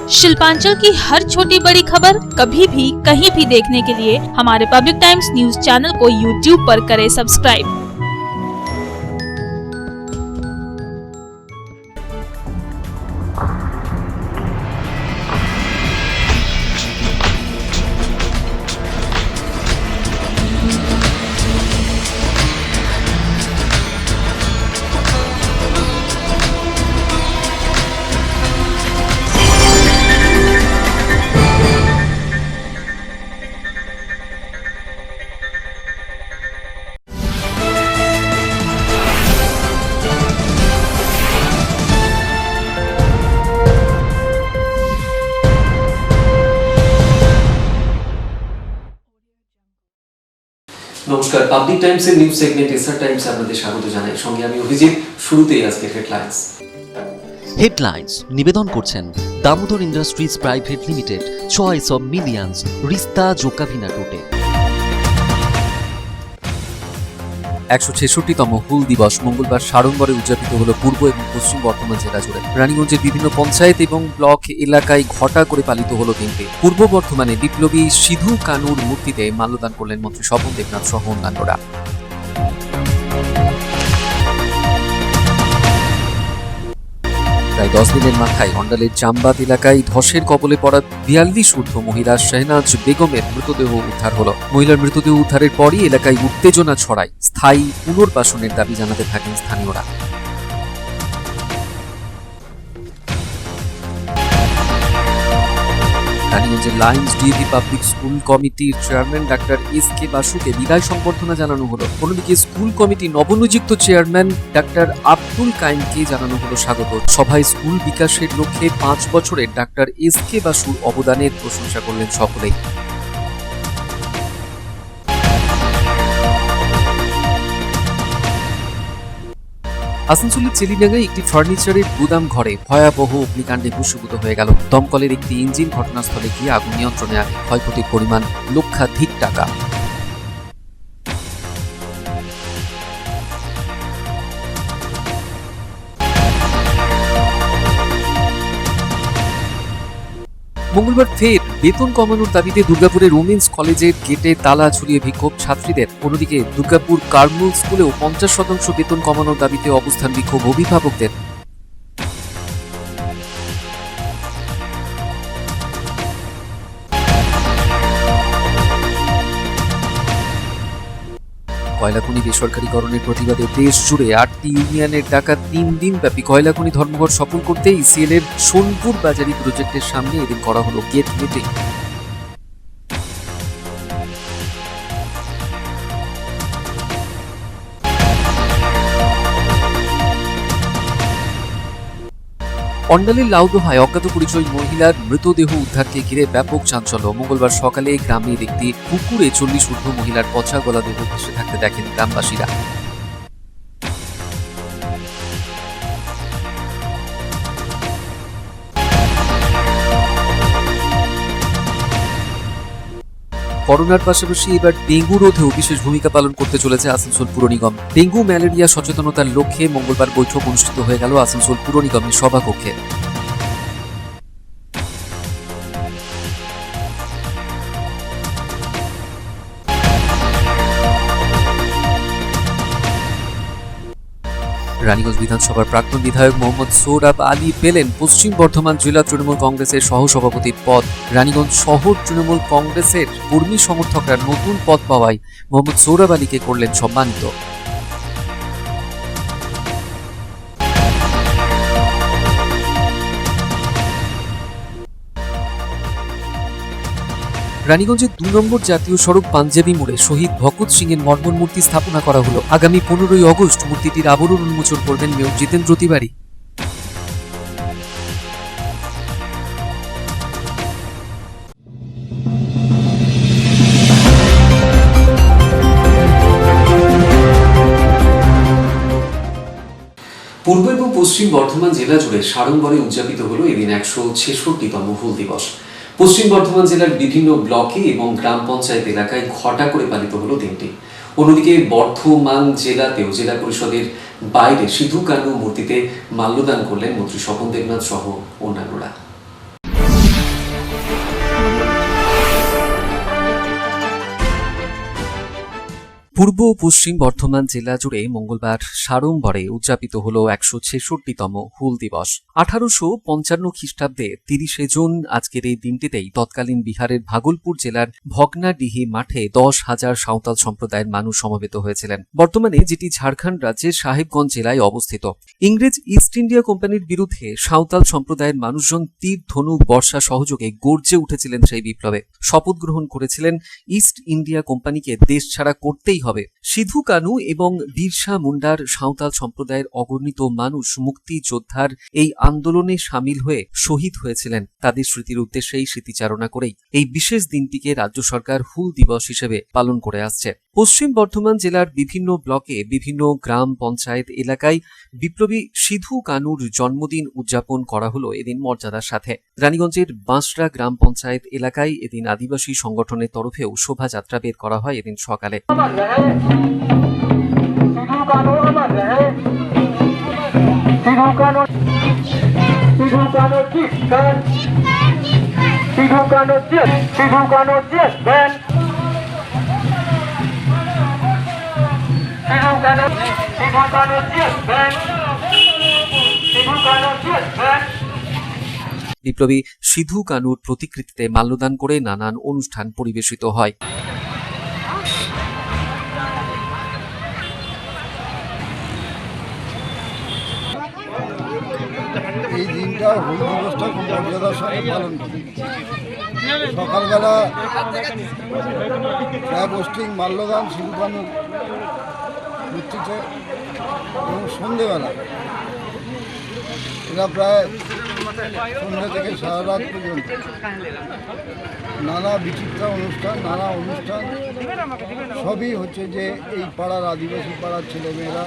शिल्पांचल की हर छोटी बड़ी खबर कभी भी कहीं भी देखने के लिए हमारे पब्लिक टाइम्स न्यूज चैनल को यूट्यूब पर करें सब्सक्राइब। নমস্কার, পাবলিক টাইমসের নিউজ সেগমেন্ট এসআর টাইমসে আপনাদের স্বাগত জানাই। সঙ্গে আমি অভিজিৎ। শুরুতেই আজকে হেডলাইন্স নিবেদন করছেন Damodar industries private limited, choice of millions, রিস্তা জোকাভিনা টোটে। 166তম হুল দিবস মঙ্গলবার সাড়ম্বরে উদযাপিত হল পূর্ব এবং পশ্চিম বর্ধমান জেলা জুড়ে। রানীগঞ্জের বিভিন্ন পঞ্চায়েত এবং ব্লক এলাকায় ঘটা করে পালিত হল দিনটি। পূর্ব বর্ধমানে বিপ্লবী সিধু কানুর মূর্তিতে মাল্যদান করলেন মন্ত্রী স্বপন দেবনাথ সহ অন্যান্যরা। প্রায় 10 দিনের মাথায় অন্ডালের চাম্বাদ এলাকায় ধসের কবলে পড়া 42 ঊর্ধ্ব মহিলা শাহনাজ বেগমের মৃতদেহ উদ্ধার হলো। মহিলার মৃতদেহ উদ্ধারের পরই এলাকায় উত্তেজনা ছড়ায়। স্থায়ী পুনর্বাসনের দাবি জানাতে থাকেন স্থানীয়রা। রানীগঞ্জের লায়ন্স ডিএভি পাবলিক স্কুল কমিটির চেয়ারম্যান ডাক্তার এস.কে. বাসুকে বিদায় সংবর্ধনা জানানো হলো। অন্যদিকে স্কুল কমিটি নবনিযুক্ত চেয়ারম্যান ডাক্তার আব্দুল কাইমকে জানানো হলো স্বাগত। সভায় স্কুল বিকাশের লক্ষ্যে 5 বছরের ডাক্তার এস.কে. বাসুর অবদানের প্রশংসা করলেন সকলেই। আসানসোলের চেলিডাঙ্গায় একটি ফার্নিচারের গুদাম ঘরে ভয়াবহ অগ্নিকাণ্ডে ভস্মীভূত হয়ে গেল। দমকলের একটি ইঞ্জিন ঘটনাস্থলে গিয়ে আগুন নিয়ন্ত্রণে আনে। ক্ষয়ক্ষতির পরিমাণ লক্ষাধিক টাকা। মঙ্গলবার ফের বেতন কমানোর দাবিতে দুর্গাপুরের উমেন্স কলেজের গেটে তালা ঝুলিয়ে বিক্ষোভ ছাত্রীদের। অন্যদিকে দুর্গাপুর কার্মুল স্কুলেও 50% বেতন কমানোর দাবিতে অবস্থান বিক্ষোভ অভিভাবকদের। কয়লাখনি বেসরকারীকরণের প্রতিবাদে দেশ জুড়ে 8টি ইউনিয়নের ডাকা 3 দিনব্যাপী কয়লাখনি ধর্মঘট সফল করতে ইসিএল এর সোনপুর বাজারি প্রজেক্টের সামনে এদিন করা হলো গেট মিটিং। অন্ডালের লাউদোহায় অজ্ঞাত পরিচয় মহিলার মৃতদেহ উদ্ধারকে ঘিরে ব্যাপক চাঞ্চল্য। মঙ্গলবার সকালে গ্রামের একটি পুকুরে 40 ঊর্ধ্ব মহিলার পচা গলা দেহ ভেসে থাকতে দেখেন গ্রামবাসীরা। করোনার পাশাপাশি এবার ডেঙ্গু রোধেও বিশেষ ভূমিকা পালন করতে চলেছে আসানসোল পুর নিগম। ডেঙ্গু ম্যালেরিয়া সচেতনতার লক্ষ্যে মঙ্গলবার বৈঠক অনুষ্ঠিত হয়ে গেল আসানসোল পুর নিগমের সভাকক্ষে। রানীগঞ্জ বিধানসভার প্রাক্তন বিধায়ক মোহাম্মদ সৌরভ আলী পেলেন পশ্চিম বর্ধমান জেলা তৃণমূল কংগ্রেসের সহসভাপতির পদ। রানীগঞ্জ শহর তৃণমূল কংগ্রেসের কর্মী সমর্থকরা নতুন পদ পাওয়ায় মোহাম্মদ সৌরভ আলীকে করলেন সম্মানিত। রানীগঞ্জের 2 নম্বর জাতীয় সড়ক পাঞ্জাবি মোড়ে শহীদ ভগৎ সিং এর মর্মর মূর্তি স্থাপনা করা হলো। আগামী 15ই অগস্ট মূর্তিটির আবরণ উন্মোচন করবেন মেয়র জিতেন্দ্র তিওয়ারি। পূর্ব এবং পশ্চিম বর্ধমান জেলা জুড়ে সাড়ম্বরে উদযাপিত হলো এদিন 166তম হুল দিবস। পশ্চিম বর্ধমান জেলার বিভিন্ন ব্লকে এবং গ্রাম পঞ্চায়েত এলাকায় ঘটা করে পালিত হলো দিনটি। অন্যদিকে বর্ধমান জেলাতেও জেলা পরিষদের বাইরে সিধু কানু মূর্তিতে মাল্যদান করলেন মন্ত্রী স্বপন দেবনাথ সহ অন্যান্যরা। পূর্ব ও পশ্চিম বর্ধমান জেলা জুড়ে মঙ্গলবার সাড়ম্বরে উদযাপিত হল 166তম হুল দিবস। 1855 খ্রিস্টাব্দে 30শে জুন আজকের এই দিনটিতেই তৎকালীন বিহারের ভাগলপুর জেলার ভগ্নাডিহি মাঠে 10,000 সাঁওতাল সম্প্রদায়ের মানুষ সমবেত হয়েছিলেন। বর্তমানে যেটি ঝাড়খণ্ড রাজ্যের সাহেবগঞ্জ জেলায় অবস্থিত। ইংরেজ ইস্ট ইন্ডিয়া কোম্পানির বিরুদ্ধে সাঁওতাল সম্প্রদায়ের মানুষজন তীর, ধনুক, বর্ষা সহযোগে গর্জে উঠেছিলেন সেই বিপ্লবে। শপথ গ্রহণ করেছিলেন ইস্ট ইন্ডিয়া কোম্পানিকে দেশ ছাড়া করতেই হবে। সিধু কানু এবং বিরসা মুন্ডার সাঁওতাল সম্প্রদায়ের অগণিত মানুষ মুক্তিযোদ্ধার এই আন্দোলনে সামিল হয়ে শহীদ হয়েছিলেন। তাদের স্মৃতির উদ্দেশ্যে এই স্মৃতিচারণা করেই এই বিশেষ দিনটিকে রাজ্য সরকার হুল দিবস হিসেবে পালন করে আসছে। পশ্চিম বর্ধমান জেলার বিভিন্ন ব্লকে, বিভিন্ন গ্রাম পঞ্চায়েত এলাকায় বিপ্লবী সিধু কানুর জন্মদিন উদযাপন করা হলো এদিন মর্যাদার সাথে। রানীগঞ্জের বাঁশড়া গ্রাম পঞ্চায়েত এলাকায় এদিন আদিবাসী সংগঠনের তরফেও শোভাযাত্রা বের করা হয় এদিন সকালে। বিপ্লবী সিধু কানুর প্রতিকৃতিতে মাল্যদান করে নানান অনুষ্ঠান পরিবেশিত হয়। এই দিনটা হুল দিবসটা খুব মর্যাদার সঙ্গে পালন করি। সকালবেলা ফ্ল্যাগ হোস্টিং, মাল্যদান সিধু কানুর মূর্তিতে, এবং সন্ধেবেলা এরা প্রায় সন্ধ্যা থেকে সারা রাত পর্যন্ত নানা বিচিত্র অনুষ্ঠান, সবই হচ্ছে যে এই পাড়ার আদিবাসী পাড়ার ছেলেমেয়েরা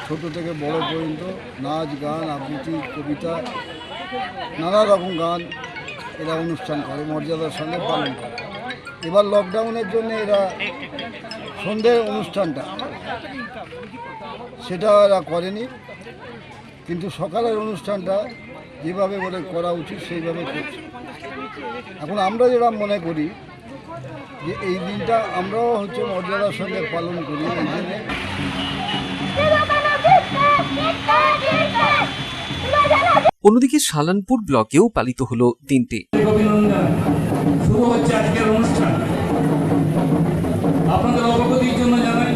ছোট থেকে বড় পর্যন্ত নাচ, গান, আবৃত্তি, কবিতা, নানা রকম গান এরা অনুষ্ঠান করে, মর্যাদার সঙ্গে পালন করে। এবার লকডাউনের জন্য এরা সন্ধ্যের অনুষ্ঠানটা সেটা এরা করেনি, কিন্তু সকালের অনুষ্ঠানটা যেভাবে বলে করা উচিত সেইভাবে করছে। এখন আমরা যেটা মনে করি যে এই দিনটা আমরাও হচ্ছে মর্যাদার সঙ্গে পালন করি। এই দিনে অন্যদিকে সালানপুর ব্লকেও পালিত হল দিনটি। শুরু হচ্ছে আজকের অনুষ্ঠান। আপনাদের অবগতির জন্য জানাই,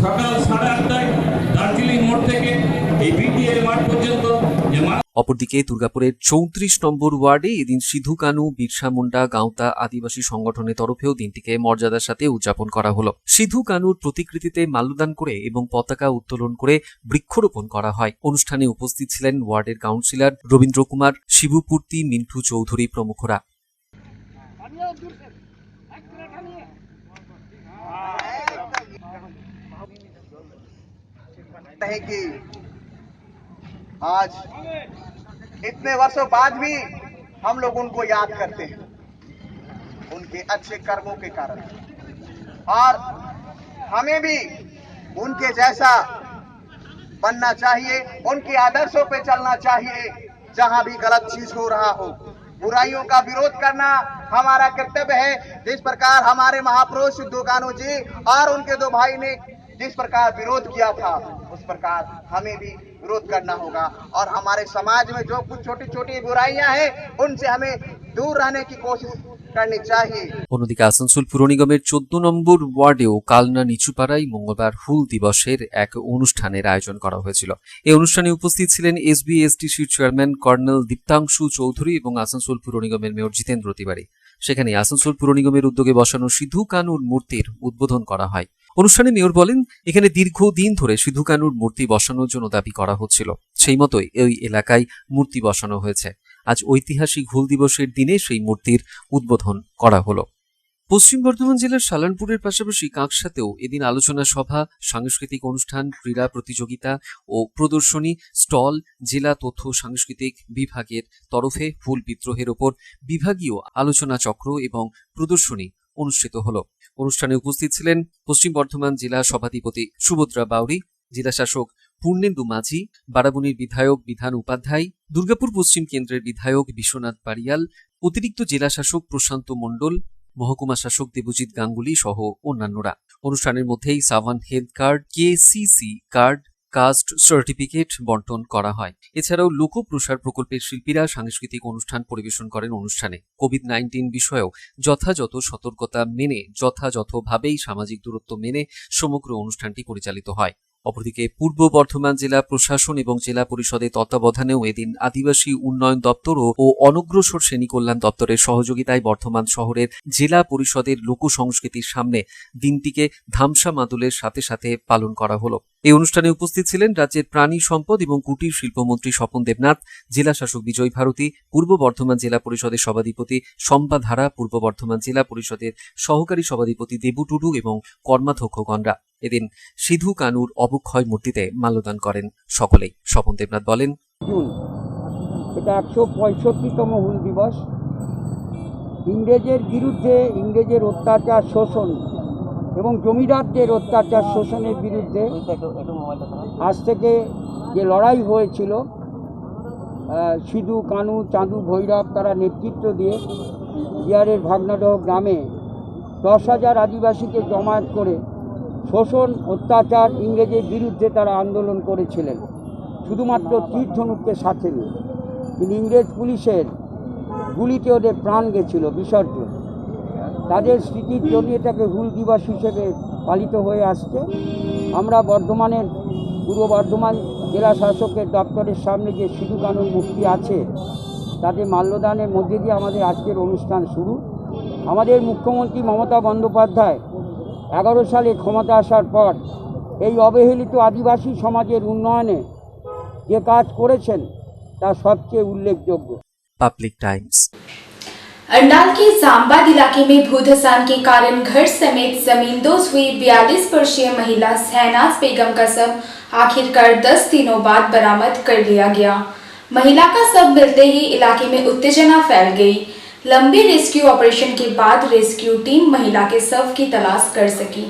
সকাল 8:30টায় দার্জিলিং মোড় থেকে এই বিটিএ মাঠ পর্যন্ত অপরদিকে দুর্গাপুরের 34 নম্বর ওয়ার্ডে এদিন সিধু কানু, বিরসা মুন্ডা গাঁওতা আদিবাসী সংগঠনের তরফেও দিনটিকে মর্যাদার সাথে উদযাপন করা হলো। সিধু কানুর প্রতিকৃতিতে মাল্যদান করে এবং পতাকা উত্তোলন করে বৃক্ষরোপণ করা হয়। অনুষ্ঠানে উপস্থিত ছিলেন ওয়ার্ডের কাউন্সিলর রবীন্দ্র কুমার, শিবুপূর্তি, মিন্টু চৌধুরী প্রমুখরা। आज इतने वर्षों बाद भी हम लोग उनको याद करते हैं, उनके अच्छे कर्मों के कारण, और हमें भी उनके जैसा बनना चाहिए, उनके आदर्शों पे चलना चाहिए। जहां भी गलत चीज हो रहा हो, बुराइयों का विरोध करना हमारा कर्तव्य है। जिस प्रकार हमारे महापुरुष सिद्धू कान्हू जी और उनके दो भाई ने जिस प्रकार विरोध किया था, उस प्रकार हमें भी विरोध करना होगा, और हमारे समाज में जो कुछ छोटी छोटी बुराइयां हैं उनसे हमें दूर रहने की कोशिश करनी चाहिए। অন্যদিকে আসানসোল পুর নিগমের 14 নম্বর ওয়ার্ডেও কালনা নিচুপাড়ায় মঙ্গলবার হুল দিবসের এক অনুষ্ঠানের আয়োজন করা হয়েছিল। এই অনুষ্ঠানে উপস্থিত ছিলেন এসবি-এসটিসির চেয়ারম্যান কর্নেল দীপ্তাংশু চৌধুরী এবং আসানসোল পুর নিগমের মেয়র জিতেন্দ্র তিওয়ারি। সেখানে আসানসোল পুর নিগমের উদ্যোগে বসানো সিধু কানুর মূর্তির উদ্বোধন করা হয়। অনুষ্ঠানে মেয়র বলেন, এখানে দীর্ঘদিন ধরে সিধু কানুর মূর্তি বসানোর জন্য দাবি করা হচ্ছিল, সেই মতোই এই এলাকায় মূর্তি বসানো হয়েছে। আজ ঐতিহাসিক হুল দিবসের দিনে সেই মূর্তির উদ্বোধন করা হলো। পশ্চিম বর্ধমান জেলার সালানপুরের পাশাপাশি কাঁকসাতেও এদিন আলোচনা সভা, সাংস্কৃতিক অনুষ্ঠান, ক্রীড়া প্রতিযোগিতা ও প্রদর্শনী, স্টল, জেলা তথ্য সাংস্কৃতিক বিভাগের তরফে হুল বিদ্রোহের ওপর বিভাগীয় আলোচনা চক্র এবং প্রদর্শনী অনুষ্ঠিত হলো। অনুষ্ঠানে উপস্থিত ছিলেন পশ্চিম বর্ধমান জেলা সভাধিপতি সুভদ্রা বাউরি, জেলা শাসক পূর্ণেন্দু মাঝি, বারাবণীর বিধায়ক বিধান উপাধ্যায়, দুর্গাপুর পশ্চিম কেন্দ্রের বিধায়ক বিশ্বনাথ পারিয়াল, অতিরিক্ত জেলা শাসক প্রশান্ত মণ্ডল, মহকুমা শাসক দেবজিৎ গাঙ্গুলি সহ অন্যান্যরা। অনুষ্ঠানের মধ্যেই সাভান health card, KCC card, caste certificate বন্টন করা হয়। এছাড়াও লোকপ্রসার প্রকল্পের শিল্পীরা সাংস্কৃতিক অনুষ্ঠান পরিবেশন করেন। অনুষ্ঠানে কোভিড-19 বিষয়েও যথাযথ সতর্কতা মেনে যথাযথভাবেই সামাজিক দূরত্ব মেনে সমগ্র অনুষ্ঠানটি পরিচালিত হয়। অপরদিকে পূর্ব বর্ধমান জেলা প্রশাসন এবং জেলা পরিষদের তত্ত্বাবধানেও এদিন আদিবাসী উন্নয়ন দপ্তর ও অনগ্রসর শ্রেণী কল্যাণ দপ্তরের সহযোগিতায় বর্ধমান শহরের জেলা পরিষদের লোক সংস্কৃতির সামনে দিনটিকে ধামসা মাদলের সাথে সাথে পালন করা হলো। এই অনুষ্ঠানে উপস্থিত ছিলেন রাজ্যের প্রাণী সম্পদ এবং কুটির শিল্পমন্ত্রী স্বপন দেবনাথ, জেলা শাসক বিজয় ভারতী, পূর্ব বর্ধমান জেলা পরিষদের সভাধিপতি শম্পা ধারা, পূর্ব বর্ধমান জেলা পরিষদের সহকারী সভাধিপতি দেবু টুডু এবং কর্মাধ্যক্ষগণরা। এদিন সিধু কানুর অবক্ষয় মূর্তিতে মাল্যদান করেন সকলেই। স্বপন দেবনাথ বলেন, জুন এটা 165তম হুল দিবস। ইংরেজের বিরুদ্ধে, ইংরেজের অত্যাচার শোষণ এবং জমিদারদের অত্যাচার শোষণের বিরুদ্ধে আজ থেকে যে লড়াই হয়েছিল, সিধু কানু, চাঁদু, ভৈরব তারা নেতৃত্ব দিয়ে বিহারের ভাগনাডহ গ্রামে 10,000 আদিবাসীকে জমায়েত করে শোষণ, অত্যাচার, ইংরেজের বিরুদ্ধে তারা আন্দোলন করেছিলেন, শুধুমাত্র তীর ধনুককে সাথে নিয়ে। কিন্তু ইংরেজ পুলিশের গুলিতে ওদের প্রাণ গেছিল বিসর্জন। তাদের স্মৃতির জন্য এটাকে হুল দিবস হিসেবে পালিত হয়ে আসছে। আমরা বর্ধমানের পূর্ব বর্ধমান জেলা শাসকের দপ্তরের সামনে যে সিধু কানুর মূর্তি আছে তাতে মাল্যদানের মধ্যে দিয়ে আমাদের আজকের অনুষ্ঠান শুরু। আমাদের মুখ্যমন্ত্রী মমতা বন্দ্যোপাধ্যায় 11 সালে ক্ষমতা আসার পর এই অবহেলিত আদিবাসী সমাজের উন্নয়নে যে কাজ করেছেন তা সবচেয়ে উল্লেখযোগ্য। Public Times. अंडाल के जामबाद इलाके में भूधसान के कारण घर समेत जमींदोज हुई 42 वर्षीय महिला शहनाज बेगम का शव आखिरकार 10 दिनों बाद बरामद कर लिया गया। महिला का शव मिलते ही इलाके में उत्तेजना फैल गई। लंबे रेस्क्यू ऑपरेशन के बाद रेस्क्यू टीम महिला के शव की तलाश कर सकी।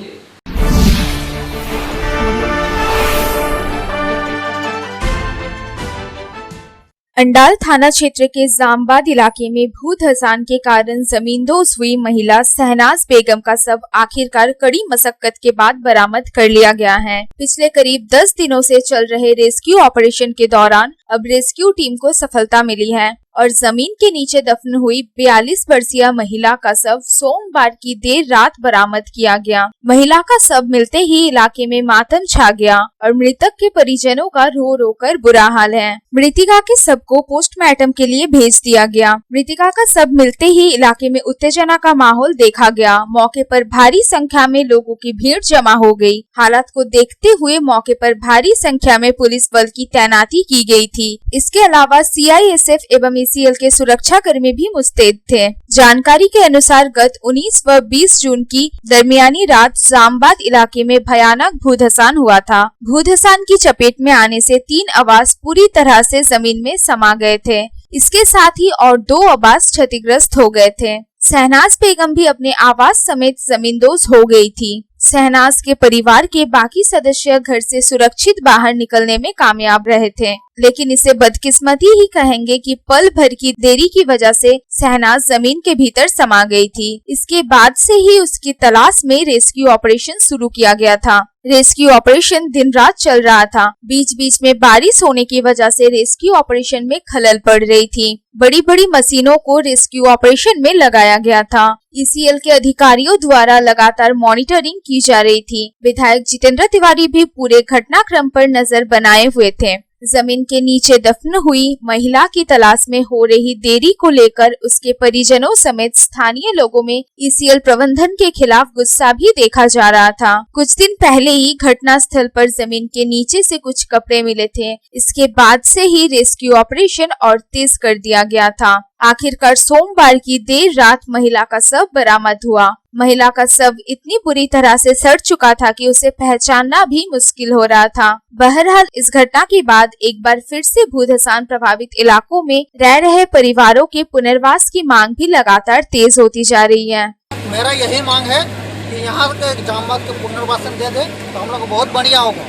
अंडाल थाना क्षेत्र के जामबाद इलाके में भूधसान के कारण जमींदोज हुई महिला शहनाज बेगम का शव आखिरकार कड़ी मशक्कत के बाद बरामद कर लिया गया है। पिछले करीब 10 दिनों से चल रहे रेस्क्यू ऑपरेशन के दौरान अब रेस्क्यू टीम को सफलता मिली है और जमीन के नीचे दफन हुई 42 वर्षीय महिला का शव सोमवार की देर रात बरामद किया गया। महिला का शव मिलते ही इलाके में मातम छा गया और मृतक के परिजनों का रो रो कर बुरा हाल है। मृतिका के शव को पोस्टमार्टम के लिए भेज दिया गया। मृतिका का शव मिलते ही इलाके में उत्तेजना का माहौल देखा गया। मौके पर भारी संख्या में लोगों की भीड़ जमा हो गई। हालात को देखते हुए मौके पर भारी संख्या में पुलिस बल की तैनाती की गई थी। इसके अलावा CISF एवं ACL के सुरक्षा कर्मी भी मुस्तैद थे। जानकारी के अनुसार गत 19 व 20 जून की दरमियानी रात जामबाद इलाके में भयानक भूधसान हुआ था। भूधसान की चपेट में आने से 3 आवास पूरी तरह से जमीन में समा गए थे। इसके साथ ही और 2 आवास क्षतिग्रस्त हो गए थे। शहनाज बेगम भी अपने आवास समेत जमींदोज हो गई थी। शहनाज के परिवार के बाकी सदस्य घर से सुरक्षित बाहर निकलने में कामयाब रहे थे, लेकिन इसे बदकिस्मती ही कहेंगे कि पल भर की देरी की वजह से शहनाज जमीन के भीतर समा गई थी। इसके बाद से ही उसकी तलाश में रेस्क्यू ऑपरेशन शुरू किया गया था। रेस्क्यू ऑपरेशन दिन रात चल रहा था। बीच बीच में बारिश होने की वजह से रेस्क्यू ऑपरेशन में खलल पड़ रही थी। बड़ी बड़ी मशीनों को रेस्क्यू ऑपरेशन में लगाया गया था। ECL के अधिकारियों द्वारा लगातार मॉनिटरिंग की जा रही थी। विधायक जितेंद्र तिवारी भी पूरे घटनाक्रम पर नजर बनाए हुए थे। जमीन के नीचे दफन हुई महिला की तलाश में हो रही देरी को लेकर उसके परिजनों समेत स्थानीय लोगों में ECL प्रबंधन के खिलाफ गुस्सा भी देखा जा रहा था। कुछ दिन पहले ही घटना स्थल पर जमीन के नीचे से कुछ कपड़े मिले थे। इसके बाद से ही रेस्क्यू ऑपरेशन और तेज कर दिया गया था। आखिरकार सोमवार की देर रात महिला का शव बरामद हुआ। महिला का शव इतनी बुरी तरह से सड़ चुका था कि उसे पहचानना भी मुश्किल हो रहा था। बहरहाल इस घटना के बाद एक बार फिर से भूधसान प्रभावित इलाकों में रह रहे परिवारों के पुनर्वास की मांग भी लगातार तेज होती जा रही है। मेरा यही मांग है कि यहाँ के जामबाद के पुनर्वासन दे दे तो हम लोग बहुत बढ़िया होगा।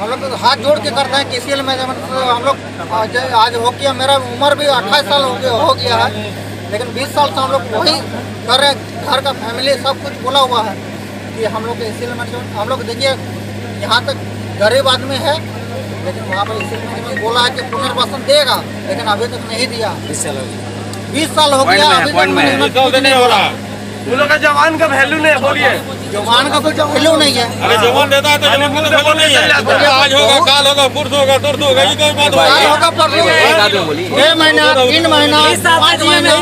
हम लोग हाथ जोड़ के करते हैं कि CL में हम लोग आज हो गया, मेरा उम्र भी 28 साल हो गया है, लेकिन 20 साल से हम लोग वही कर रहे हैं। घर का फैमिली सब कुछ बोला हुआ है, कि हम लोग के एसीएल मैनेजमेंट, हम लोग देखिए यहाँ तक गरीब आदमी है, लेकिन वहाँ पर एसीएल मैनेजमेंट बोला है कि पुनर्वासन देगा, लेकिन अभी तक नहीं दिया। 20 साल हो गया, अभी तक नहीं हो रहा। उन लोग का जवान का वैल्यू नहीं है, बोलिए। जवान का कोई वैल्यू नहीं है। अरे जवान देता है तो जवान का वैल्यू नहीं है। आज होगा, काल होगा, पुरस होगा, तुरंत होगा, ये कोई बात काल होगा, परसों होगा, 6 महीना, 3 महीना, 5 महीना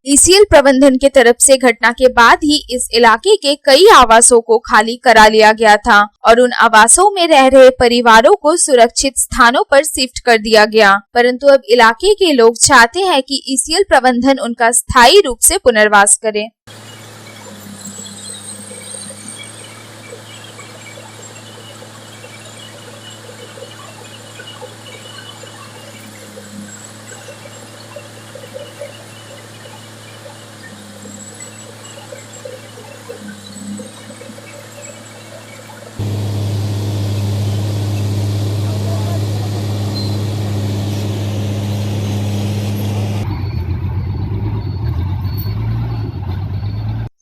ईसीएल प्रबंधन के तरफ से घटना के बाद ही इस इलाके के कई आवासों को खाली करा लिया गया था और उन आवासों में रह रहे परिवारों को सुरक्षित स्थानों पर शिफ्ट कर दिया गया, परंतु अब इलाके के लोग चाहते हैं कि ईसीएल प्रबंधन उनका स्थायी रूप से पुनर्वास करे।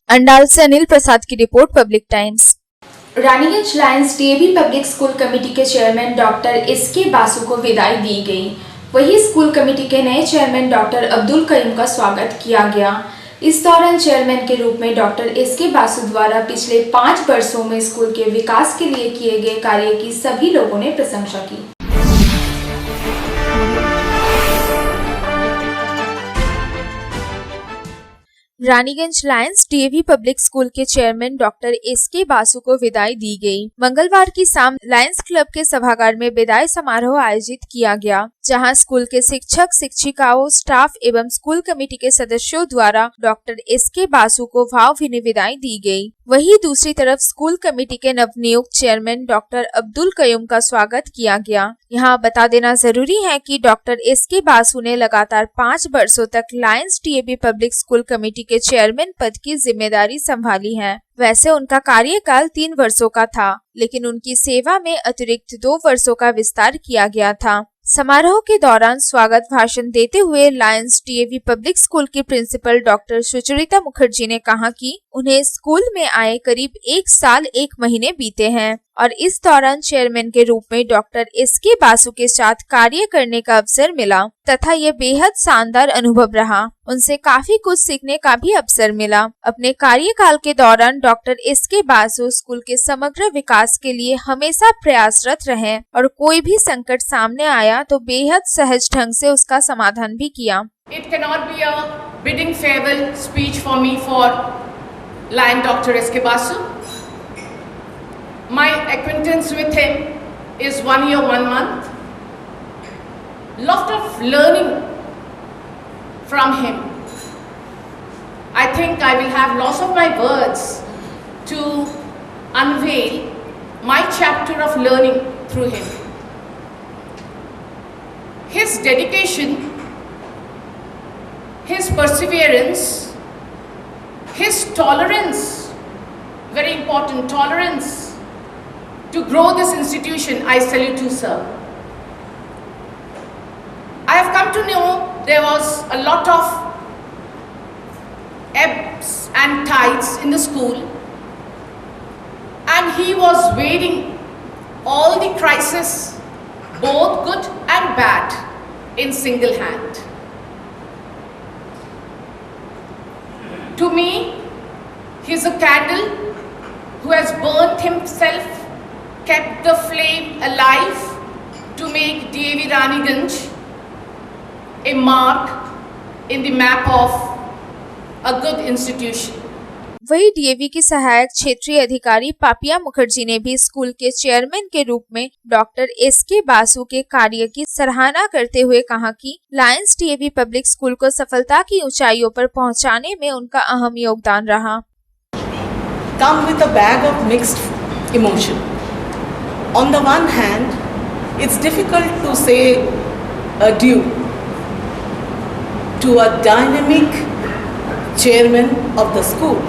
अंडाल से अनिल प्रसाद की report, public times. Raniganj Lions DAV public school committee के चेयरमैन डॉक्टर एसके बासु को विदाई दी गई। वहीं स्कूल कमेटी के नए चेयरमैन डॉक्टर अब्दुल करीम का स्वागत किया गया। इस दौरान चेयरमैन के रूप में डॉक्टर एसके बासु द्वारा पिछले 5 वर्षों में स्कूल के विकास के लिए किए गए कार्य की सभी लोगों ने प्रशंसा की। Raniganj Lions DAV public school के चेयरमैन डॉक्टर एसके बासु को विदाई दी गई। मंगलवार की शाम लायंस क्लब के सभागार में विदाई समारोह आयोजित किया गया, जहां स्कूल के शिक्षक, शिक्षिकाओं, स्टाफ एवं स्कूल कमेटी के सदस्यों द्वारा डॉक्टर एसके बासु को भावभीनी विदाई दी गई। वहीं दूसरी तरफ स्कूल कमेटी के नवनियुक्त चेयरमैन डॉक्टर अब्दुल कयूम का स्वागत किया गया। यहाँ बता देना जरूरी है कि डॉक्टर एसके बासु ने लगातार 5 वर्षों तक Lions DAV public school committee के चेयरमैन पद की जिम्मेदारी संभाली है। वैसे उनका कार्यकाल 3 वर्षों का था, लेकिन उनकी सेवा में अतिरिक्त 2 वर्षों का विस्तार किया गया था। समारोह के दौरान स्वागत भाषण देते हुए लायंस डीएवी पब्लिक स्कूल की प्रिंसिपल डॉक्टर सुचरिता मुखर्जी ने कहा कि उन्हें स्कूल में आए करीब 1 साल 1 महीने बीते हैं और इस दौरान चेयरमैन के रूप में डॉक्टर एसके बासु के साथ कार्य करने का अवसर मिला तथा ये बेहद शानदार अनुभव रहा। उनसे काफी कुछ सीखने का भी अवसर मिला। अपने कार्यकाल के दौरान डॉक्टर एसके बासु स्कूल के समग्र विकास के लिए हमेशा प्रयासरत रहे और कोई भी संकट सामने आया तो बेहद सहज ढंग से उसका समाधान भी किया। It cannot be a bidding farewell speech for me for Lion Dr. S.K. Basu. My acquaintance with him is 1 year, 1 month. Lot of learning from him. I think I will have loss of my words to unveil my chapter of learning through him. His dedication, his perseverance, his tolerance, very important tolerance to grow this institution, I salute you, sir. I have come to know there was a lot of ebbs and tides in the school, and he was wading all the crises, both good and bad, in single hand. To me, he is a candle who has burnt himself, kept the flame alive to make DAV Raniganj a mark in the map of a good institution. वही DAV की सहायक क्षेत्रीय अधिकारी पापिया मुखर्जी ने भी school के chairman के रूप में डॉक्टर एसके बासु के कार्य की सराहना करते हुए कहा कि लायंस डीएवी पब्लिक स्कूल को सफलता की ऊंचाइयों पर पहुंचाने में उनका अहम योगदान रहा। Come with a bag of mixed emotion. On the one hand, it's difficult to say adieu to a dynamic chairman of the school,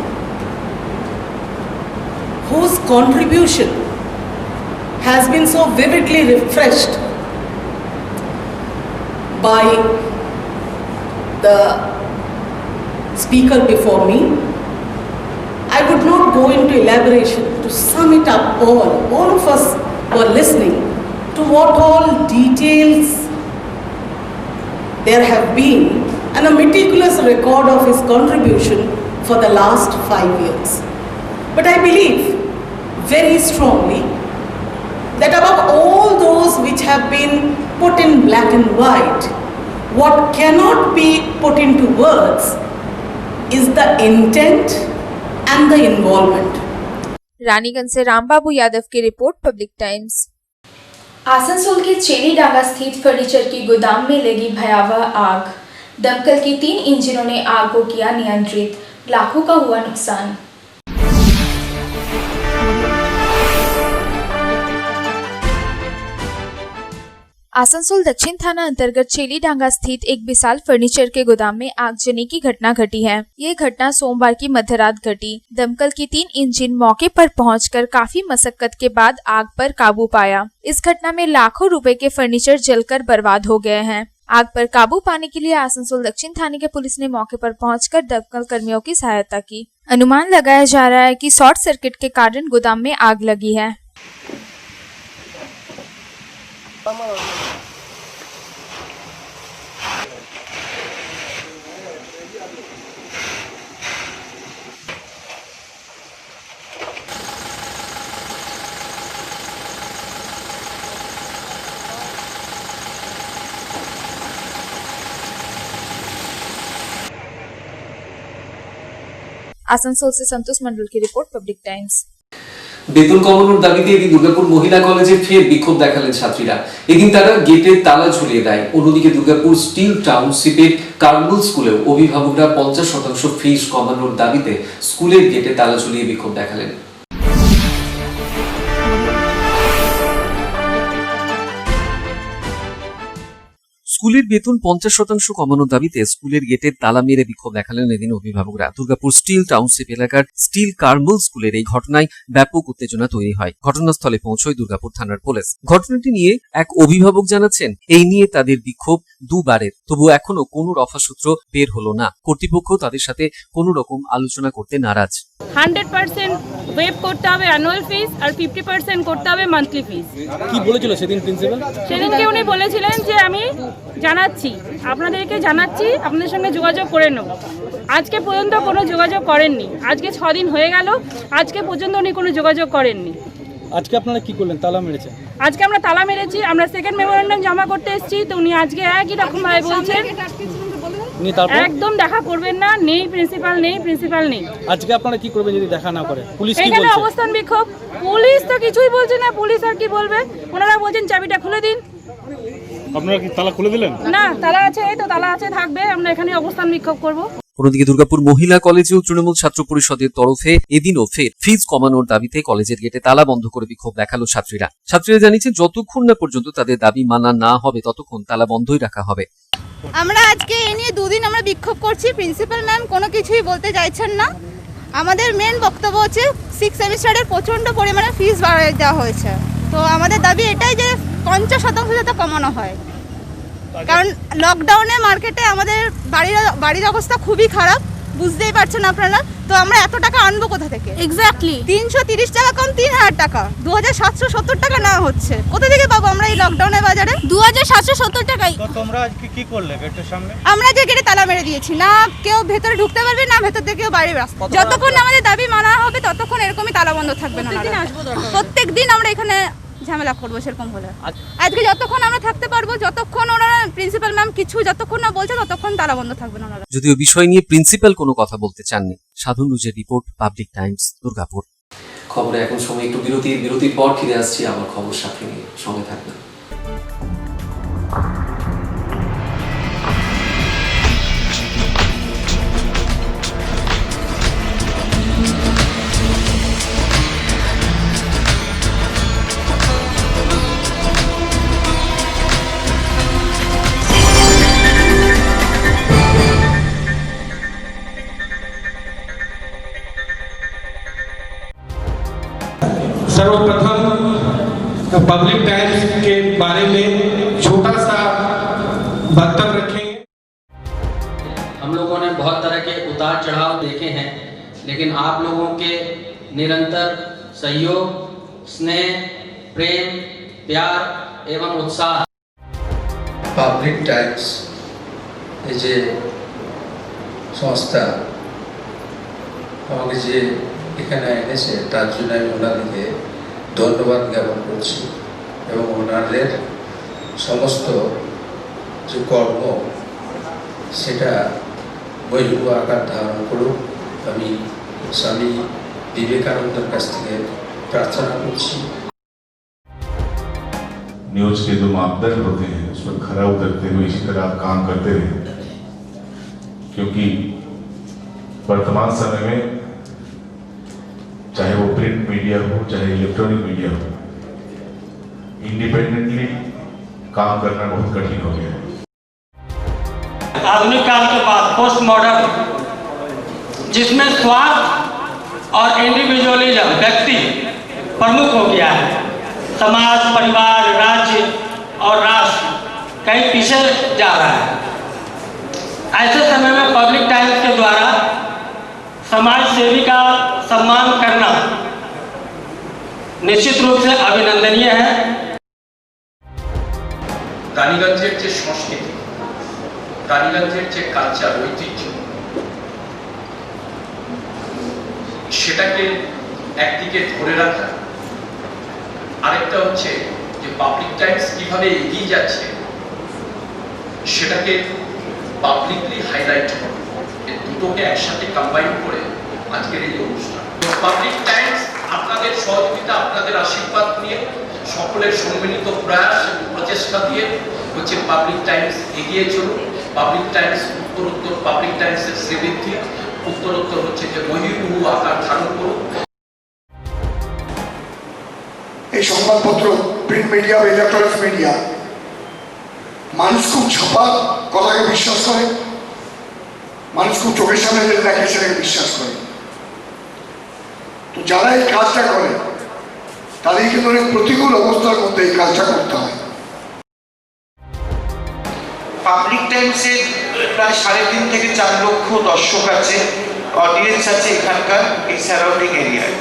whose contribution has been so vividly refreshed by the speaker before me. I would not go into elaboration to sum it up all of us were listening to what all details there have been and a meticulous record of his contribution for the last 5 years. But I believe very strongly that above all those which have been put in black and white, what cannot be put into words is the intent and the involvement. Raniganj से रामबाबू यादव की report, public times. Asansol के चेलीडांगा स्थित furniture की गोदाम में लगी भयावह आग। दमकल की 3 इंजनों ने आग को किया नियंत्रित, लाखों का हुआ नुकसान। आसनसोल दक्षिण थाना अंतर्गत चेलीडांगा स्थित एक विशाल फर्नीचर के गोदाम में आगजनी की घटना घटी है। ये घटना सोमवार की मध्यरात घटी। दमकल की 3 इंजन मौके पर पहुंचकर काफी मशक्कत के बाद आग पर काबू पाया। इस घटना में लाखों रुपए के फर्नीचर जलकर बर्बाद हो गए हैं। आग पर काबू पाने के लिए आसनसोल दक्षिण थाने के पुलिस ने मौके पर पहुंचकर दमकल कर्मियों की सहायता की। अनुमान लगाया जा रहा है कि शॉर्ट सर्किट के कारण गोदाम में आग लगी है। आसनसोल से संतोष मंडल की रिपोर्ट, पब्लिक टाइम्स। বেতন কমানোর দাবিতে এদিন দুর্গাপুর মহিলা কলেজে ফের বিক্ষোভ দেখালেন ছাত্রীরা। এদিন তারা গেটের তালা ঝুলিয়ে দেয়। অন্যদিকে দুর্গাপুর স্টিল টাউনশিপের কার্মল স্কুলেও অভিভাবকরা 50% ফিস কমানোর দাবিতে স্কুলের গেটে তালা ঝুলিয়ে বিক্ষোভ দেখালেন। স্কুলের বেতন 50% কমানোর দাবিতে স্কুলের গেটের তালা মেরে বিক্ষোভ দেখালেন এদিন অভিভাবকরা। দুর্গাপুর স্টিল টাউনশিপ এলাকার স্টিল কার্মল স্কুলের এই ঘটনায় ব্যাপক উত্তেজনা তৈরি হয়। ঘটনাস্থলে পৌঁছয় দুর্গাপুর থানার পুলিশ। ঘটনাটি নিয়ে এক অভিভাবক জানাচ্ছেন, এই নিয়ে তাদের বিক্ষোভ দুবারের, তবু এখনো কোনো রফাসূত্র বের হলো না। কর্তৃপক্ষ তাদের সাথে কোনো রকম আলোচনা করতে নারাজ। 100% ওয়েভ করতে হবে অ্যানুয়াল ফিস আর 50% করতে হবে মান্থলি ফিস। কি বলেছিল সেদিন প্রিন্সিপাল? সেদিনকে উনি বলেছিলেন যে আমি জানাচ্ছি, আপনাদেরকে জানাচ্ছি, আপনাদের সঙ্গে যোগাযোগ করে নেব। আজকে পর্যন্ত কোনো যোগাযোগ করেননি। আজকে 6 দিন হয়ে গেল, আজকে পর্যন্ত উনি কোনো যোগাযোগ করেননি। আজকে আপনারা কি করলেন? তালা মেরেছেন? আজকে আমরা তালা মেরেছি, আমরা সেকেন্ড মেমোরেন্ডাম জমা করতে এসেছি, তো উনি আজকে একই রকম ভাবে বলছেন একদম দেখা করবেন না, নেই প্রিন্সিপাল, নেই প্রিন্সিপাল নেই। আজকে আপনারা কি করবেন যদি দেখা না করে? পুলিশ কি এখানে বলছে? অবস্থান বিক্ষোভ। পুলিশ তো কিছুই বলছে না, পুলিশ আর কি বলবে? ওনারা বলছেন চাবিটা খুলে দিন। আপনারা কি তালা খুলে দিলেন? না, তালা আছে, এই তো তালা আছে, থাকবে। আমরা এখানে অবস্থান বিক্ষোভ করব। অন্যদিকে দুর্গাপুর মহিলা কলেজেও তৃণমূল ছাত্র পরিষদের তরফে এদিনও ফের ফিজ কমানোর দাবিতে কলেজের গেটে তালা বন্ধ করে বিক্ষোভ দেখালো ছাত্রীরা। ছাত্রীরা জানিয়েছে যতক্ষণ না পর্যন্ত তাদের দাবি মানা না হবে ততক্ষণ তালা বন্ধই রাখা হবে। আমরা আজকে এ নিয়ে 2 দিন আমরা বিক্ষোভ করছি। প্রিন্সিপাল ম্যাম কোনো কিছুই বলতে চাইছেন না। আমাদের মেন বক্তব্য হচ্ছে 6 সেমিস্টারের প্রচণ্ড পরিমাণে ফিস বাড়িয়ে দেওয়া হয়েছে। তো আমাদের দাবি এটাই যে 50% যাতে কমানো হয়, কারণ লকডাউনে মার্কেটে আমাদের বাড়ির অবস্থা খুবই খারাপ, বুঝতেই পারছেন আপনারা। তো আমরা এত টাকা আনবো কোথা থেকে? এক্স্যাক্টলি 330 টাকা কম 3000 টাকা, 2770 টাকা নেওয়া হচ্ছে। কোথা থেকে পাবো আমরা এই লকডাউনের বাজারে 2770 টাকাই? তো তোমরা আজকে কি করলে গেটের সামনে? আমরা যে গেটে তালা মেরে দিয়েছি, না কেউ ভেতরে ঢুকতে পারবে না ভেতর থেকে কেউ বাইরে আসবে। যতক্ষণ আমাদের দাবি মানা হবে ততক্ষণ এরকমই তালা বন্ধ থাকবে না। প্রত্যেকদিন আমরা এখানে ঝামেলা করবো সেরকম হলে। আজকে যতক্ষণ আমরা থাকতে পারবো, যতক্ষণ ওনারা প্রিন্সিপাল ম্যাম কিছু যতক্ষণ না বলছে ততক্ষণ তালা বন্ধ থাকবে না ওনারা। যদিও বিষয় নিয়ে প্রিন্সিপাল কোনো কথা বলতে চাননি। সাধন রুজের রিপোর্ট, পাবলিক টাইমস, দুর্গাপুর। খবরে এখন সময় একটু বিরতির পর ফিরে আসছি আবার খবর সাথে নিয়ে, সঙ্গে থাকবেন। सर्वप्रथम पब्लिक टाइम्स के बारे में छोटा सा वक्तव्य रखेंगे। हम लोगों ने बहुत तरह के उतार चढ़ाव देखे हैं, लेकिन आप लोगों के निरंतर सहयोग, स्नेह, प्रेम, प्यार एवं उत्साह। पाब्लिक टाइम्स এই যে সংস্থা আমাকে যে এখানে এনেছে তার জন্য আমি ওনাদেরকে ধন্যবাদ জ্ঞাপন করছি এবং ওনাদের সমস্ত যে কর্ম সেটা বহির্ভূত আকার ধারণ করুক আমি স্বামী বিবেকানন্দের কাছ থেকে প্রার্থনা করছি। न्यूज के जो मापदंड होते हैं उस पर खरा उतरते हुए इसी तरह आप काम करते रहे, क्योंकि वर्तमान समय में चाहे वो प्रिंट मीडिया हो चाहे इलेक्ट्रॉनिक मीडिया हो, इंडिपेंडेंटली काम करना बहुत कठिन हो गया है। आधुनिक काल के बाद पोस्ट मॉडर्न, जिसमें स्वार्थ और इंडिविजुअलिज्म व्यक्ति प्रमुख हो गया है, समाज, परिवार, राज्य और राष्ट्र कहीं पीछे जा रहा है। ऐसे समय में पब्लिक टाइम्स के द्वारा समाज सेवी का सम्मान करना निश्चित रूप से अभिनंदनीय है। রানীগঞ্জের যে সংস্কৃতি, রানীগঞ্জের যে কালচার, ঐতিহ্য, সেটাকে একদিকে ধরে রাখা, আরেকটা হচ্ছে যে পাবলিক টাইমস কিভাবে এগিয়ে যাচ্ছে সেটাকে পাবলিকলি হাইলাইট করা, এই দুটোকে একসাথে কম্বাইন করে আজকের এই অনুষ্ঠান। পাবলিক টাইমস আপনাদের সহযোগিতা, আপনাদের আশীর্বাদ নিয়ে, সকলের সম্মিলিত প্রয়াস এবং প্রচেষ্টা দিয়ে হচ্ছে পাবলিক টাইমস এগিয়ে চলুন। পাবলিক টাইমস উত্তরোত্তর, পাবলিক টাইমসের শ্রীবৃদ্ধি উত্তরোত্তর হচ্ছে যে বহির্ভূ আকার ধারণ করুন। এই সংবাদপত্র, প্রিন্ট মিডিয়া বা ইলেকট্রনিক্স মিডিয়া, মানুষ খুব ছাপা কথাকে বিশ্বাস করে, মানুষ খুব চোখের সামনে যেটা দেখে সেটাকে বিশ্বাস করে। তো যারা এই কাজটা করে তাদের কিন্তু অনেক প্রতিকূল অবস্থার মধ্যে এই কাজটা করতে হয়। পাবলিক টাইমসের প্রায় 3.5 থেকে 4 লক্ষ দর্শক আছে, অডিয়েন্স আছে এখানকার এই সারাউন্ডিং এরিয়ায়।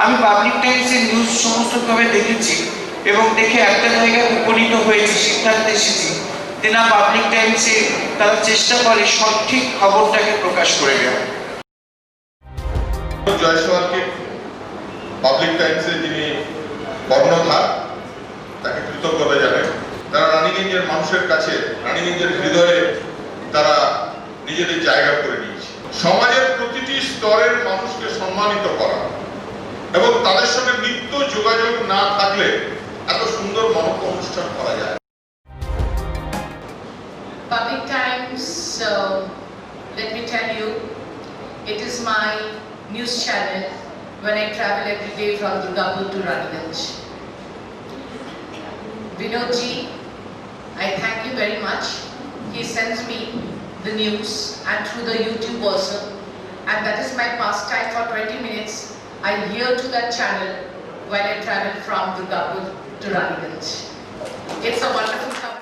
আমি পাবলিক টাইমসের নিউজ সমস্তভাবে দেখেছি এবং দেখে একটা জায়গায় উপনীত হয়েছি, সিদ্ধান্তে এসেছি যে না, পাবলিক টাইমসে তারা চেষ্টা করে সঠিক খবরটাকে প্রকাশ করে দেওয়া। জয়সওয়ালকে পাবলিক টাইমসে যিনি কর্ণধার, তাকে কৃতজ্ঞতা জানাই। তারা রানীগঞ্জের মানুষের কাছে, রানীগঞ্জের হৃদয়ে তারা নিজেদের জায়গা করে নিয়েছে। সমাজের প্রতিটি স্তরের মানুষকে সম্মানিত করা এবং তাদের সঙ্গে নিত্য যোগাযোগ না থাকলে এত সুন্দর মানব অনুষ্ঠান করা যায়। Public Times, let me tell you, it is my news channel when I travel every day from Durgapur to Raniganj. Vinodji, I thank you very much. He sends me the news and through the YouTube also, and that is my pastime for 20 minutes. I hear to that channel while I travel from Durgapur to Raniganj. It's a wonderful company.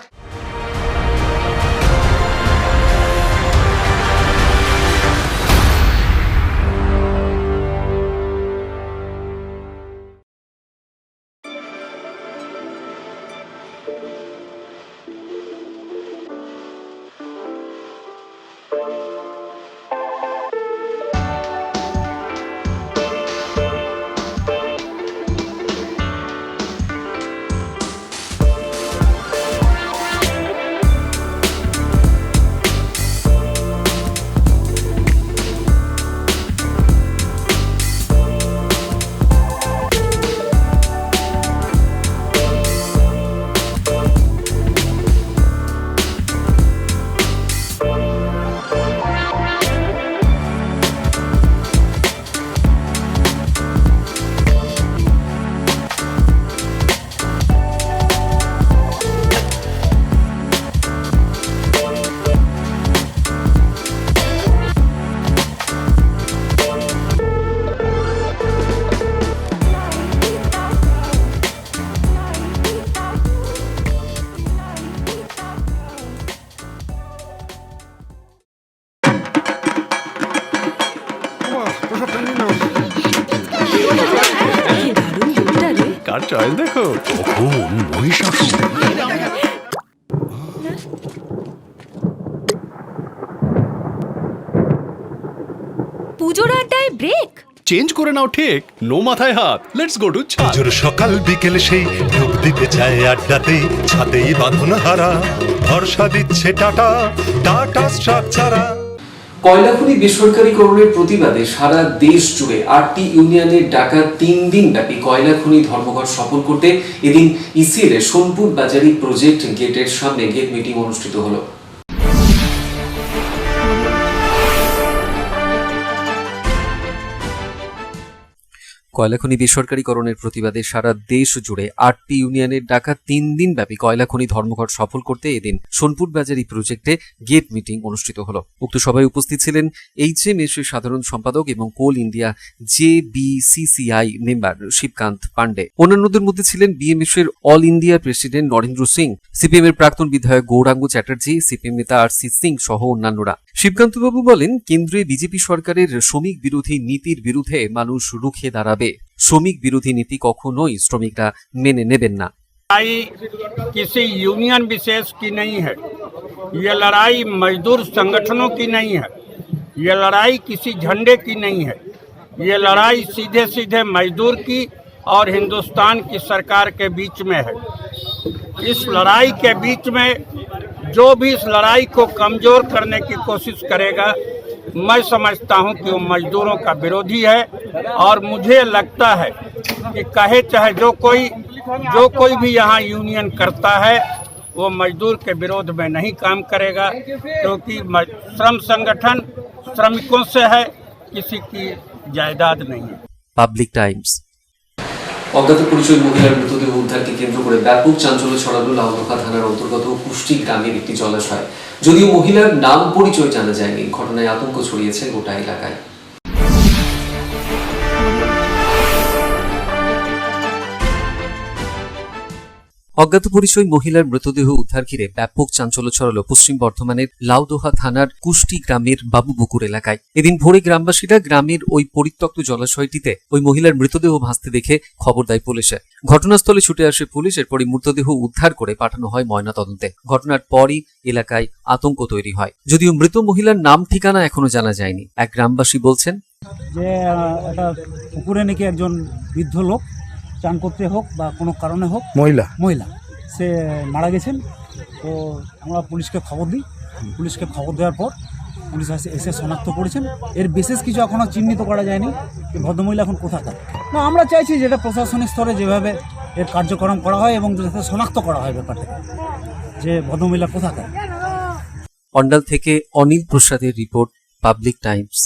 তার choice দেখো, কখন মহিষাসুর। পুজোর আড্ডায় break change করে নাও ঠিক, no মাথায় হাত, let's go to পুজোর সকাল বিকেল সেই ডুব দিতে যায় আড্ডাতে, ছাদেই বাঁধন হারা ভরসা দিচ্ছে টাটা, টাটা স্ট্রাকচারা। কয়লা খনি বেসরকারীকরণের প্রতিবাদে সারা দেশ জুড়ে 8টি ইউনিয়নের ডাকা 3 দিন ব্যাপী কয়লা খনি ধর্মঘট সফল করতে এদিন ইসিএল এর সোনপুর বাজারি প্রজেক্ট গেটের সামনে গেট মিটিং অনুষ্ঠিত হলো। কয়লা খনি বেসরকারীকরণের প্রতিবাদে সারা দেশ জুড়ে 8টি ইউনিয়নের ডাকা 3 দিন ব্যাপী কয়লা খনি ধর্মঘট সফল করতে এদিন সোনপুর বাজারি প্রজেক্টে গেট মিটিং অনুষ্ঠিত হলো। উক্ত সভায় উপস্থিত ছিলেন এইচএমএস এর সাধারণ সম্পাদক এবং Coal India JBCCI member Shivakant Pandey. অন্যান্যদের মধ্যে ছিলেন বিএমএস এর all India president Narendra Singh, CPM এর প্রাক্তন বিধায়ক গৌরাঙ্গ চ্যাটার্জি, সিপিএম নেতা RC সিং সহ অন্যান্যরা। শিবকান্তবাবু বলেন, কেন্দ্রে বিজেপি সরকারের শ্রমিক বিরোধী নীতির বিরুদ্ধে মানুষ রুখে দাঁড়াবে। শ্রমিক বিরোধী নীতি কখনোই শ্রমিকরা মেনে নেবেন না। लड़ाई किसी यूनियन विशेष की नहीं है, ये लड़ाई मजदूर संगठनों की नहीं है, ये लड़ाई किसी झंडे की नहीं है, ये लड़ाई सीधे सीधे मजदूर की और हिंदुस्तान की सरकार के बीच में है। इस लड़ाई के बीच में जो भी इस लड़ाई को कमज़ोर करने की कोशिश करेगा, मैं समझता हूं कि वो मजदूरों का विरोधी है। और मुझे लगता है कि कहे चाहे जो कोई भी यहाँ यूनियन करता है वो मजदूर के विरोध में नहीं काम करेगा, क्योंकि श्रम संगठन श्रमिकों से है, किसी की जायदाद नहीं है। Public Times. অজ্ঞাত পরিচয় মহিলার মৃতদেহ উদ্ধারকে কেন্দ্র করে ব্যাপক চাঞ্চল্য ছড়ালো লাউদোহা থানার অন্তর্গত কুষ্টি গ্রামের একটি জলাশয়। যদিও মহিলার নাম পরিচয় জানা যায়নি, ঘটনায় আতঙ্ক ছড়িয়েছে গোটা এলাকায়। অজ্ঞাত পরিচয় মহিলার মৃতদেহ উদ্ধার ঘিরে ব্যাপক চাঞ্চল্য ছড়ালো পশ্চিম বর্ধমানের লাউদোহা থানার কুষ্টি গ্রামের বাবুপুকুর এলাকায়। এদিন ভোরে গ্রামবাসীরা গ্রামের ওই পরিত্যক্ত জলাশয়টিতে ওই মহিলার মৃতদেহ ভাসতে দেখে খবর দেয় পুলিশে। ঘটনাস্থলে ছুটে আসে পুলিশ, এরপরই মৃতদেহ উদ্ধার করে পাঠানো হয় ময়নাতদন্তে। ঘটনার পরই এলাকায় আতঙ্ক তৈরি হয়। যদিও মৃত মহিলার নাম ঠিকানা এখনো জানা যায়নি। এক গ্রামবাসী বলছেন যে একটা পুকুরে নাকি একজন বৃদ্ধ লোক চান করতে হোক বা কোনো কারণে হোক মহিলা সে মারা গেছেন। তো আমরা পুলিশকে খবর দিই, পুলিশকে খবর দেওয়ার পর পুলিশ এসে শনাক্ত করেছেন। এর বিশেষ কিছু এখনও চিহ্নিত করা যায়নি যে ভদ্রমহিলা এখন কোথাকার। না, আমরা চাইছি যেটা প্রশাসনিক স্তরে যেভাবে এর কার্যক্রম করা হয় এবং যাতে শনাক্ত করা হয় ব্যাপারটাকে যে ভদ্রমহিলা কোথাকার। অন্ডাল থেকে অনিল প্রসাদের রিপোর্ট, পাবলিক টাইমস।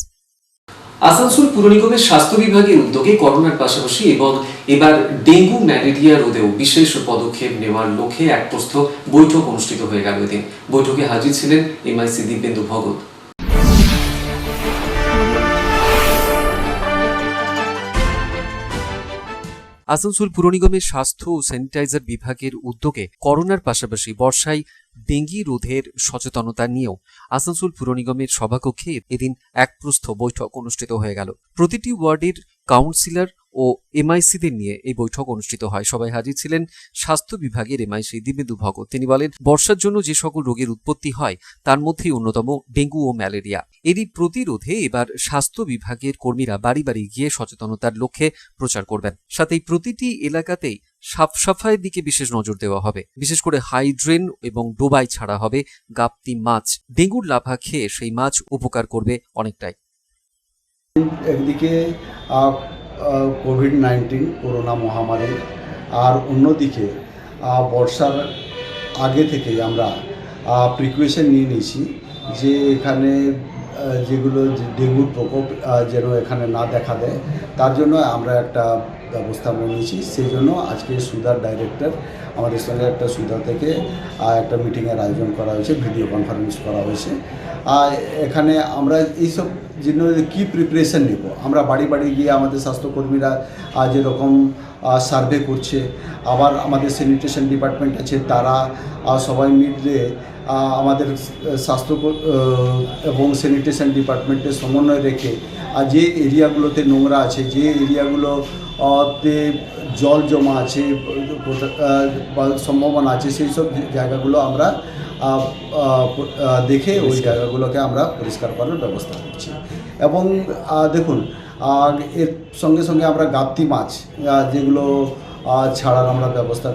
আসানসোল পুর নিগমের স্বাস্থ্য বিভাগের উদ্যোগে করোনার পাশাপাশি এবং এবার ডেঙ্গু ম্যালেরিয়া রোধেও বিশেষ পদক্ষেপ নেওয়ার লক্ষ্যে এক প্রস্থ বৈঠক অনুষ্ঠিত হয়ে গেল। এদিন বৈঠকে হাজির ছিলেন MIC দিব্যেন্দু ভগত। আসানসোল পুর নিগমের স্বাস্থ্য ও স্যানিটাইজার বিভাগের উদ্যোগে করোনার পাশাপাশি বর্ষায় ডেঙ্গি রোধের সচেতনতা নিয়েও আসানসোল পুর নিগমের সভাকক্ষে এদিন এক প্রস্থ বৈঠক অনুষ্ঠিত হয়ে গেল। প্রতিটি ওয়ার্ডের কাউন্সিলর ও MICদের নিয়ে এই বৈঠক অনুষ্ঠিত হয়। সবাই হাজির ছিলেন স্বাস্থ্য বিভাগের MIC দিব্যেন্দু ভগত। তিনি বলেন, বর্ষার জন্য যে সকল রোগের উৎপত্তি হয় তার মধ্যেই অন্যতম ডেঙ্গু ও ম্যালেরিয়া। এরই প্রতিরোধে এবার স্বাস্থ্য বিভাগের কর্মীরা বাড়ি বাড়ি গিয়ে সচেতনতার লক্ষ্যে প্রচার করবেন। সাথেই প্রতিটি এলাকাতেই সাফ সাফাইয়ের দিকে বিশেষ নজর দেওয়া হবে। বিশেষ করে হাইড্রেন এবং ডোবায় ছাড়া হবে গাপ্তি মাছ। ডেঙ্গুর লাফা খেয়ে সেই মাছ উপকার করবে অনেকটাই। একদিকে কোভিড-19 করোনা মহামারী, আর অন্যদিকে বর্ষার আগে থেকেই আমরা প্রিকশন নিয়ে নিয়েছি যে এখানে যেগুলো ডেঙ্গুর প্রকোপ যেন এখানে না দেখা দেয়, তার জন্য আমরা একটা ব্যবস্থা নিয়েছি। সেই জন্য আজকে সুদার ডাইরেক্টর আমাদের সঙ্গে একটা সুদা থেকে একটা মিটিংয়ের আয়োজন করা হয়েছে, ভিডিও কনফারেন্স করা হয়েছে। এখানে আমরা এইসব জন্য কী প্রিপারেশন নেব, আমরা বাড়ি বাড়ি গিয়ে আমাদের স্বাস্থ্যকর্মীরা যেরকম সার্ভে করছে, আবার আমাদের স্যানিটেশন ডিপার্টমেন্ট আছে, তারা সবাই মিলে আমাদের স্বাস্থ্য এবং স্যানিটেশন ডিপার্টমেন্টের সমন্বয় রেখে যে এরিয়াগুলোতে নোংরা আছে, যে এরিয়াগুলো তে জল জমা আছে বা সম্ভাবনা আছে, সেই সব জায়গাগুলো আমরা দেখে ওই জায়গাগুলোকে আমরা পরিষ্কার করার ব্যবস্থা করছি। এবং দেখুন এর সঙ্গে সঙ্গে আমরা গাপ্তি মাছ যেগুলো ছাড়ার আমরা ব্যবস্থা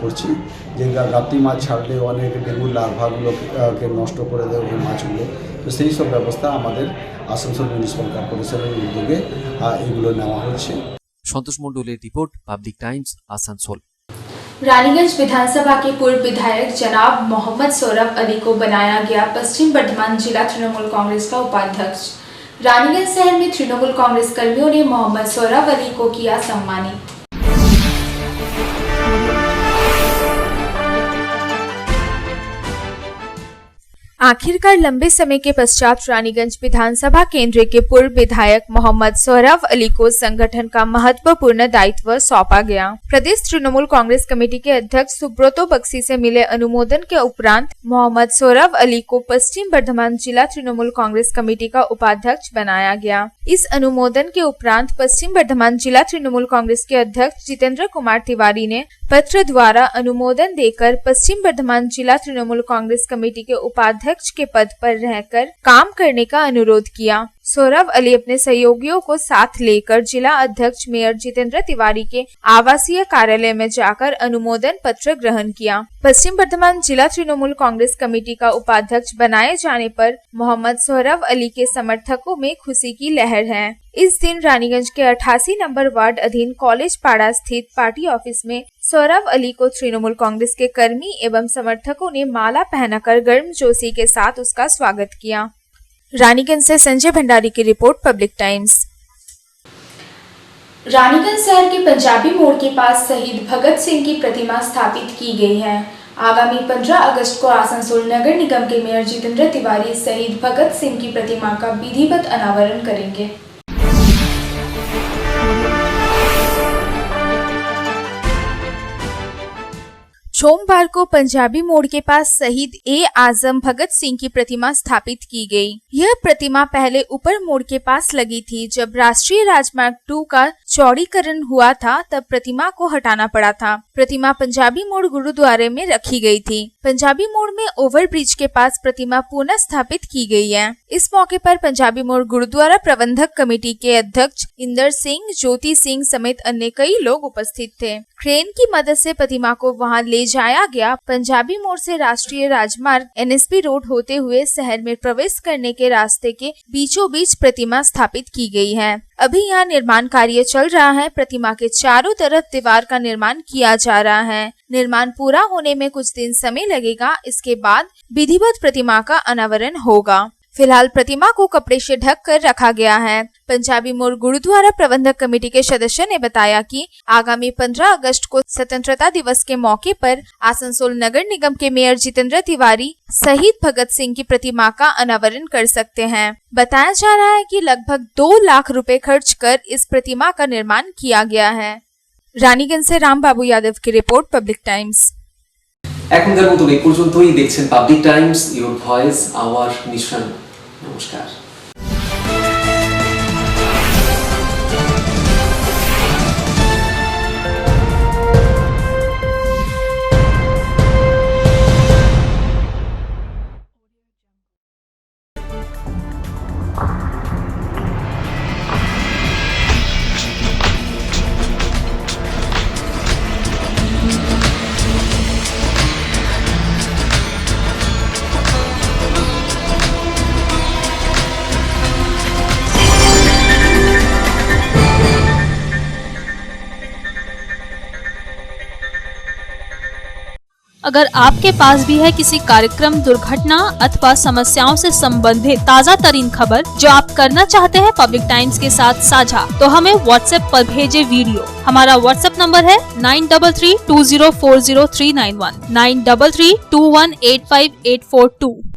করছি, যে গাপ্তি মাছ ছাড়লে অনেক ডেঙ্গুর লার্ভাগুলোকে নষ্ট করে দেয় ওই মাছগুলো। তো সেই সব ব্যবস্থা আমাদের আসানসোল মিউনিসিপ্যাল কর্পোরেশনের উদ্যোগে এগুলো নেওয়া হচ্ছে। সন্তোষ মণ্ডলের report, Public Times, Asansol. Raniganj विधानसभा के पूर्व विधायक जनाब मोहम्मद सौरभ अली को बनाया गया पश्चिम बर्धमान जिला तृणमूल कांग्रेस का उपाध्यक्ष। रानीगंज शहर में तृणमूल कांग्रेस कर्मियों ने मोहम्मद सौरभ अली को किया सम्मानित। आखिरकार लंबे समय के पश्चात रानीगंज विधानसभा केंद्र के पूर्व विधायक मोहम्मद सौरभ अली को संगठन का महत्वपूर्ण दायित्व सौंपा गया। प्रदेश तृणमूल कांग्रेस कमेटी के अध्यक्ष सुब्रतो बक्सी से मिले अनुमोदन के उपरांत मोहम्मद सौरभ अली को पश्चिम बर्धमान जिला तृणमूल कांग्रेस कमेटी का उपाध्यक्ष बनाया गया। इस अनुमोदन के उपरांत पश्चिम बर्धमान जिला तृणमूल कांग्रेस के अध्यक्ष जितेंद्र कुमार तिवारी ने पत्र द्वारा अनुमोदन देकर पश्चिम बर्धमान जिला तृणमूल कांग्रेस कमेटी के उपाध्यक्ष के पद पर रहकर काम करने का अनुरोध किया। सौरभ अली अपने सहयोगियों को साथ लेकर जिला अध्यक्ष मेयर जितेंद्र तिवारी के आवासीय कार्यालय में जाकर अनुमोदन पत्र ग्रहण किया। पश्चिम बर्धमान जिला तृणमूल कांग्रेस कमेटी का उपाध्यक्ष बनाए जाने पर मोहम्मद सौरभ अली के समर्थकों में खुशी की लहर है। इस दिन रानीगंज के 88 नंबर वार्ड अधीन कॉलेज पाड़ा स्थित पार्टी ऑफिस में सौरभ अली को तृणमूल कांग्रेस के कर्मी एवं समर्थकों ने माला पहनाकर गर्मजोशी के साथ उसका स्वागत किया। रानीगंज से संजय भंडारी की रिपोर्ट, पब्लिक टाइम्स। रानीगंज शहर के पंजाबी मोड़ के पास शहीद भगत सिंह की प्रतिमा स्थापित की गई है। आगामी 15 अगस्त को आसनसोल नगर निगम के मेयर जितेंद्र तिवारी शहीद भगत सिंह की प्रतिमा का विधिवत अनावरण करेंगे। सोमवार को पंजाबी मोड़ के पास शहीद ए आजम भगत सिंह की प्रतिमा स्थापित की गई। यह प्रतिमा पहले ऊपर मोड़ के पास लगी थी। जब राष्ट्रीय राजमार्ग 2 का चौड़ीकरण हुआ था तब प्रतिमा को हटाना पड़ा था। प्रतिमा पंजाबी मोड़ गुरुद्वारे में रखी गई थी। पंजाबी मोड़ में ओवरब्रिज के पास प्रतिमा पुनः स्थापित की गई है। इस मौके पर पंजाबी मोड़ गुरुद्वारा प्रबंधक कमेटी के अध्यक्ष इंदर सिंह, ज्योति सिंह समेत अन्य कई लोग उपस्थित थे। क्रेन की मदद से प्रतिमा को वहां ले जाया गया। पंजाबी मोड़ से राष्ट्रीय राजमार्ग NSP रोड होते हुए शहर में प्रवेश करने के रास्ते के बीचों बीच प्रतिमा स्थापित की गई है। अभी यहाँ निर्माण कार्य चल रहा है। प्रतिमा के चारों तरफ दीवार का निर्माण किया जा रहा है। निर्माण पूरा होने में कुछ दिन समय लगेगा। इसके बाद विधिवत प्रतिमा का अनावरण होगा। फिलहाल प्रतिमा को कपड़े से ढक कर रखा गया है। पंजाबी मोड़ गुरुद्वारा प्रबंधक कमेटी के सदस्य ने बताया कि आगामी 15 अगस्त को स्वतंत्रता दिवस के मौके पर आसनसोल नगर निगम के मेयर जितेंद्र तिवारी शहीद भगत सिंह की प्रतिमा का अनावरण कर सकते हैं। बताया जा रहा है कि लगभग 2 लाख रुपए खर्च कर इस प्रतिमा का निर्माण किया गया है। रानीगंज से राम बाबू यादव की रिपोर्ट, पब्लिक टाइम्स। এখনকার মতো এই পর্যন্তই। দেখছেন public Times, your voice hour mission. নমস্কার। अगर आपके पास भी है किसी कार्यक्रम, दुर्घटना अथवा समस्याओं से संबंधित ताज़ा तरीन खबर जो आप करना चाहते हैं पब्लिक टाइम्स के साथ साझा, तो हमें व्हाट्सएप पर भेजे वीडियो। हमारा व्हाट्सएप नंबर है 9332040391 9332185842।